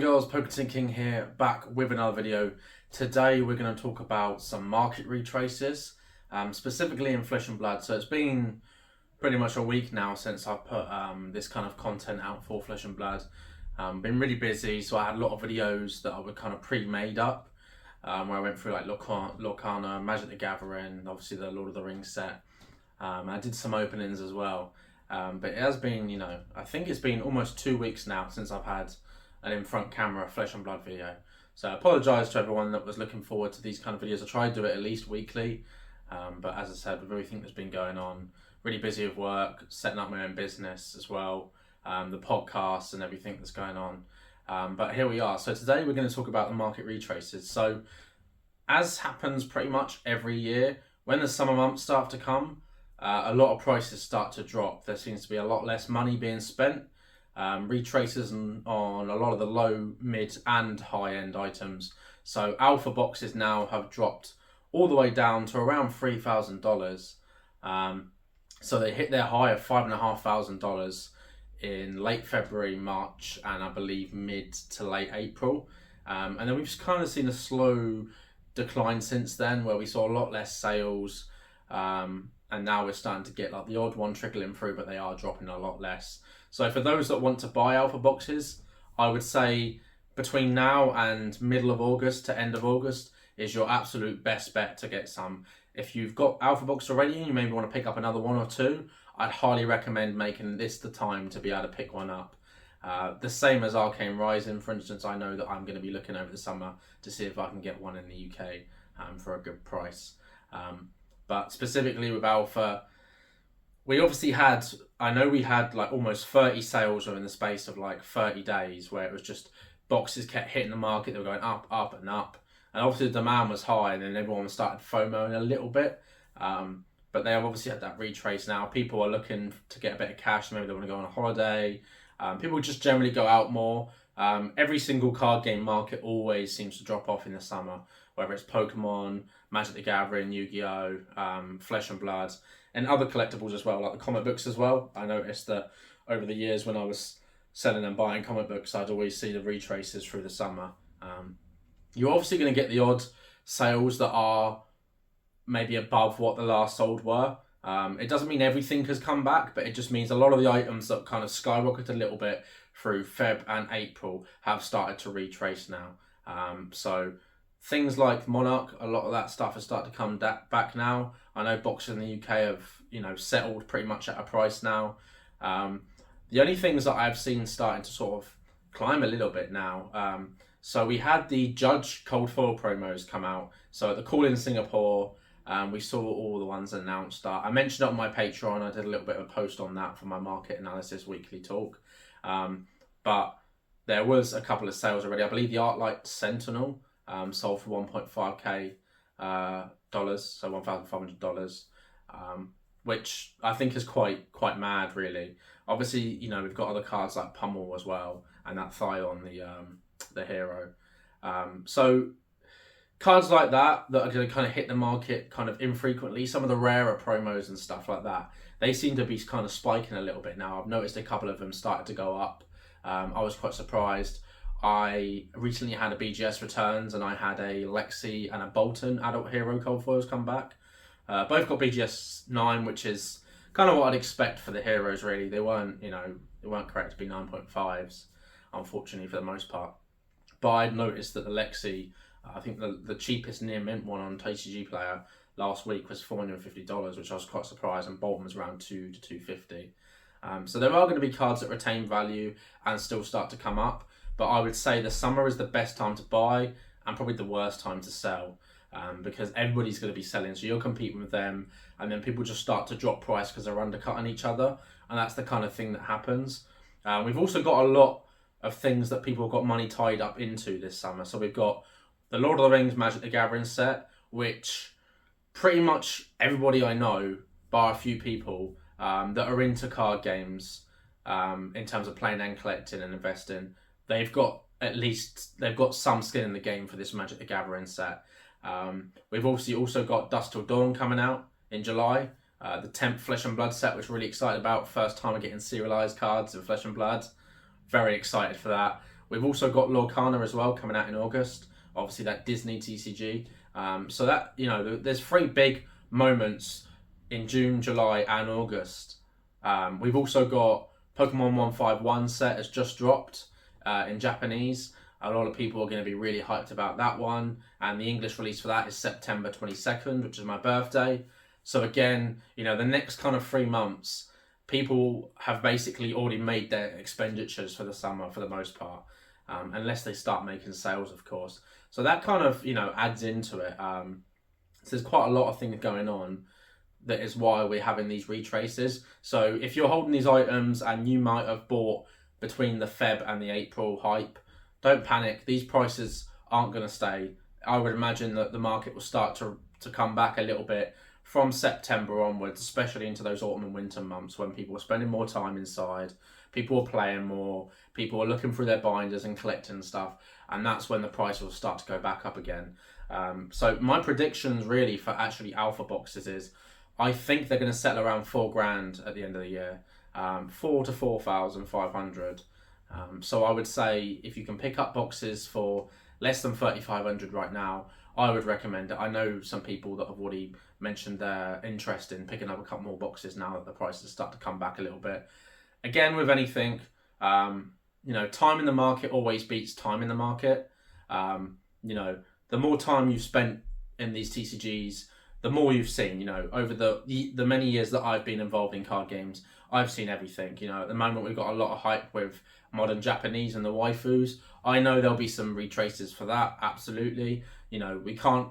and girls, Poketon King here, back with another video. Today we're going to talk about some market retraces, specifically in Flesh and Blood. So it's been pretty much a week now since I've put this kind of content out for Flesh and Blood. Been really busy, so I had a lot of videos that I were kind of pre-made up, where I went through like Lorcana, Magic the Gathering, obviously the Lord of the Rings set. I did some openings as well. But it has been, I think it's been almost 2 weeks now since I've had an in-front camera Flesh and Blood video. So I apologise to everyone that was looking forward to these kind of videos. I try to do it at least weekly. But as I said, with everything that's been going on, really busy with work, setting up my own business as well, the podcasts and everything that's going on. But here we are. So today we're going to talk about the market retraces. So as happens pretty much every year, when the summer months start to come, a lot of prices start to drop. There seems to be a lot less money being spent. Retraces on a lot of the low, mid and high end items. So alpha boxes now have dropped all the way down to around $3,000. So they hit their high of $5,500 in late February, March, and I believe mid to late April. And then we've just kind of seen a slow decline since then, where we saw a lot less sales. And now we're starting to get like the odd one trickling through, but they are dropping a lot less. So for those that want to buy alpha boxes, I would say between now and middle of August to end of August is your absolute best bet to get some. If you've got alpha box already and you maybe want to pick up another one or two, I'd highly recommend making this the time to be able to pick one up. The same as Arcane Rising, for instance. I know that I'm going to be looking over the summer to see if I can get one in the UK for a good price. But specifically with alpha, we obviously had, I know we had like almost 30 sales within the space of like 30 days, where it was just boxes kept hitting the market. They were going up, up and up. And obviously the demand was high, and then everyone started FOMOing a little bit. But they have obviously had that retrace now. People are looking to get a bit of cash. Maybe they want to go on a holiday. People just generally go out more. Every single card game market always seems to drop off in the summer, whether it's Pokemon, Magic the Gathering, Yu-Gi-Oh, Flesh and Blood, and other collectibles as well, like the comic books as well. I noticed that over the years when I was selling and buying comic books, I'd always see the retraces through the summer. You're obviously going to get the odd sales that are maybe above what the last sold were. It doesn't mean everything has come back, but it just means a lot of the items that kind of skyrocketed a little bit through Feb and April have started to retrace now. So things like Monarch, a lot of that stuff has started to come back now. I know boxes in the UK have, settled pretty much at a price now. The only things that I've seen starting to sort of climb a little bit now. So we had the Judge Cold Foil promos come out. So at the Call in Singapore, we saw all the ones announced. I mentioned it on my Patreon. I did a little bit of a post on that for my Market Analysis Weekly Talk. But there was a couple of sales already. I believe the Arclight Sentinel sold for $1.5k, so $1,500, which I think is quite mad, really. Obviously, we've got other cards like Pummel as well, and that Thion, the hero. So cards like that are going to kind of hit the market kind of infrequently. Some of the rarer promos and stuff like that, they seem to be kind of spiking a little bit now. I've noticed a couple of them started to go up. I was quite surprised. I recently had a BGS returns, and I had a Lexi and a Bolton adult hero cold foils come back. Both got BGS 9, which is kind of what I'd expect for the heroes, really. They weren't correct to be 9.5s, unfortunately, for the most part. But I'd noticed that the Lexi, I think the cheapest near mint one on TCG Player last week was $450, which I was quite surprised, and Bolton was around $2 to $250. So there are going to be cards that retain value and still start to come up, but I would say the summer is the best time to buy and probably the worst time to sell, because everybody's going to be selling, so you're competing with them, and then people just start to drop price because they're undercutting each other, and that's the kind of thing that happens. We've also got a lot of things that people have got money tied up into this summer. So we've got the Lord of the Rings Magic the Gathering set, which pretty much everybody I know, bar a few people, that are into card games, in terms of playing and collecting and investing, they've got some skin in the game for this Magic the Gathering set. We've obviously also got Dusk Till Dawn coming out in July, the 10th Flesh and Blood set, which we're really excited about. First time we're getting serialized cards of Flesh and Blood. Very excited for that. We've also got Lorcana as well coming out in August. Obviously, that Disney TCG. So that, you know, there's 3 big moments in June, July, and August. We've also got Pokemon 151 set has just dropped in Japanese. A lot of people are going to be really hyped about that one. And the English release for that is September 22nd, which is my birthday. So again, you know, the next kind of 3 months, people have basically already made their expenditures for the summer for the most part. Unless they start making sales, of course. So that kind of, you know, adds into it. So there's quite a lot of things going on. That is why we're having these retraces. So if you're holding these items and you might have bought between the Feb and the April hype, don't panic. These prices aren't going to stay. I would imagine that the market will start to come back a little bit from September onwards, especially into those autumn and winter months when people are spending more time inside, people are playing more, people are looking through their binders and collecting stuff, and that's when the price will start to go back up again. So my predictions really for actually alpha boxes is I think they're going to settle around $4,000 at the end of the year, 4 to 4,500. So I would say if you can pick up boxes for less than 3,500 right now, I would recommend it. I know some people that have already mentioned their interest in picking up a couple more boxes now that the prices start to come back a little bit. Again, with anything, you know, time in the market always beats time in the market. You know, the more time you've spent in these TCGs, the more you've seen. You know, over the many years that I've been involved in card games, I've seen everything. You know, at the moment we've got a lot of hype with modern Japanese and the waifus. I know there'll be some retraces for that, absolutely. You know, we can't,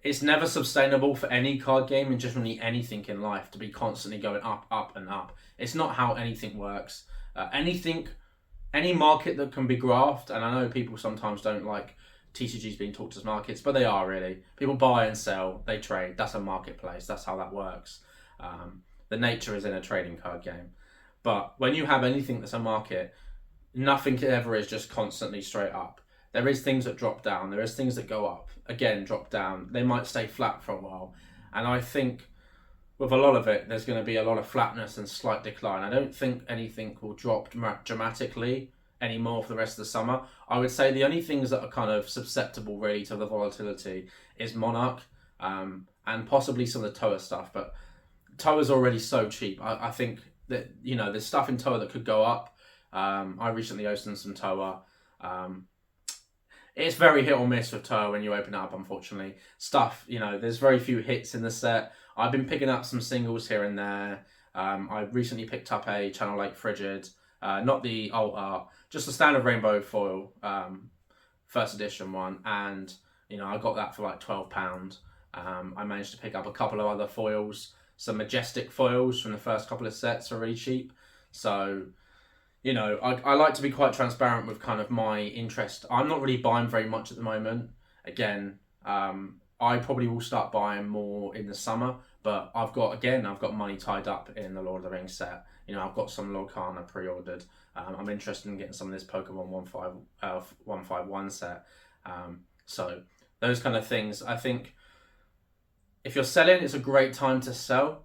it's never sustainable for any card game and just really anything in life to be constantly going up, up and up. It's not how anything works. Any market that can be graphed, and I know people sometimes don't like TCGs being talked as markets, but they are really. People buy and sell, they trade. That's a marketplace. That's how that works. The nature is in a trading card game. But when you have anything that's a market, nothing ever is just constantly straight up. There is things that drop down. There is things that go up. Again, drop down. They might stay flat for a while. And I think with a lot of it, there's going to be a lot of flatness and slight decline. I don't think anything will drop dramatically anymore for the rest of the summer. I would say the only things that are kind of susceptible really to the volatility is Monarch and possibly some of the Toa stuff. But Toa's already so cheap. I think that, you know, there's stuff in Toa that could go up. I recently opened some Toa. It's very hit or miss with Toa when you open it up, unfortunately. Stuff, you know, there's very few hits in the set. I've been picking up some singles here and there. I recently picked up a Channel Lake Frigid, not the alt art, just the standard rainbow foil, first edition one. And, you know, I got that for like £12. I managed to pick up a couple of other foils, some majestic foils from the first couple of sets are really cheap. So, you know, I like to be quite transparent with kind of my interest. I'm not really buying very much at the moment. Again, I probably will start buying more in the summer, but I've got money tied up in the Lord of the Rings set. You know, I've got some Lorcana pre-ordered. I'm interested in getting some of this Pokemon 151 set. So those kind of things. I think if you're selling, it's a great time to sell.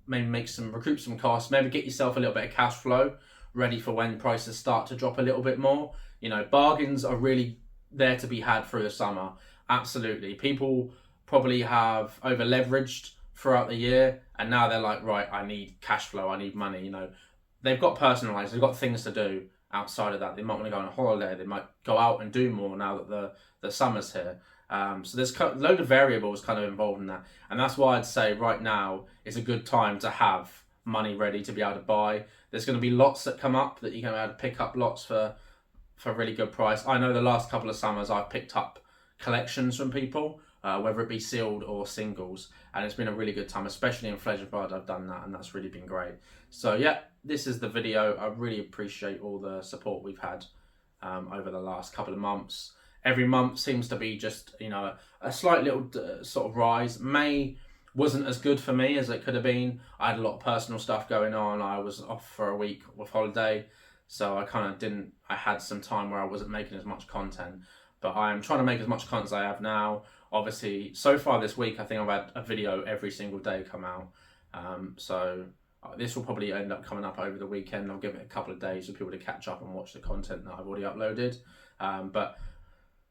Maybe recoup some costs, maybe get yourself a little bit of cash flow ready for when prices start to drop a little bit more. You know, bargains are really there to be had through the summer. Absolutely. People probably have over leveraged throughout the year and now they're like, right, I need cash flow, I need money. You know, they've got personal lives, they've got things to do outside of that. They might want to go on a holiday, they might go out and do more now that the summer's here. So there's a load of variables kind of involved in that. And that's why I'd say right now is a good time to have money ready to be able to buy. There's going to be lots that come up that you're going to be able to pick up lots for a really good price. I know the last couple of summers I've picked up collections from people, whether it be sealed or singles, and it's been a really good time, especially in Flesh and Blood. I've done that and that's really been great. So yeah, this is the video. I really appreciate all the support we've had over the last couple of months. Every month seems to be just, you know, a slight little sort of rise. May wasn't as good for me as it could have been. I had a lot of personal stuff going on. I was off for a week with holiday, so I had some time where I wasn't making as much content, but I am trying to make as much content as I have now. Obviously, so far this week, I think I've had a video every single day come out. So This will probably end up coming up over the weekend. I'll give it a couple of days for people to catch up and watch the content that I've already uploaded. But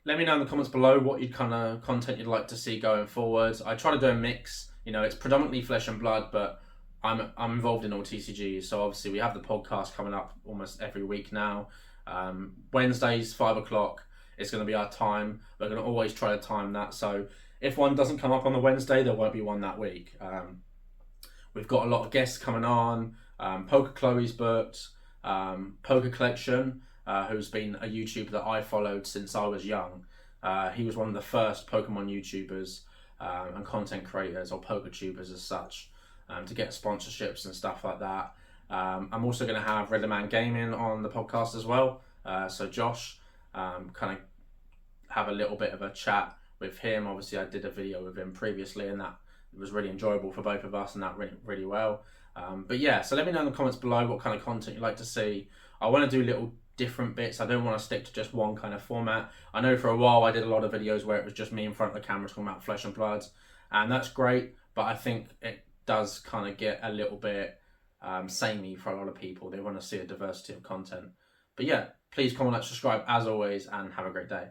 let me know in the comments below what kind of content you'd like to see going forward. I try to do a mix. It's predominantly Flesh and Blood, but I'm involved in all TCGs. So obviously we have the podcast coming up almost every week now. Wednesdays, 5 o'clock, it's going to be our time. We're going to always try to time that. So if one doesn't come up on the Wednesday, there won't be one that week. We've got a lot of guests coming on. Poker Chloe's booked. Poker Collection, who's been a YouTuber that I followed since I was young. He was one of the first Pokemon YouTubers and content creators, or poker tubers as such, to get sponsorships and stuff like that. I'm also going to have Redderman Gaming on the podcast as well. So Josh, kind of have a little bit of a chat with him. Obviously I did a video with him previously, and that was really enjoyable for both of us, and that went really well. But yeah, so let me know in the comments below what kind of content you'd like to see. I want to do little different bits. I don't want to stick to just one kind of format. I know for a while I did a lot of videos where it was just me in front of the camera talking about Flesh and Blood, and that's great, but I think it does kind of get a little bit samey for a lot of people. They want to see a diversity of content. But yeah, please comment, like, subscribe as always, and have a great day.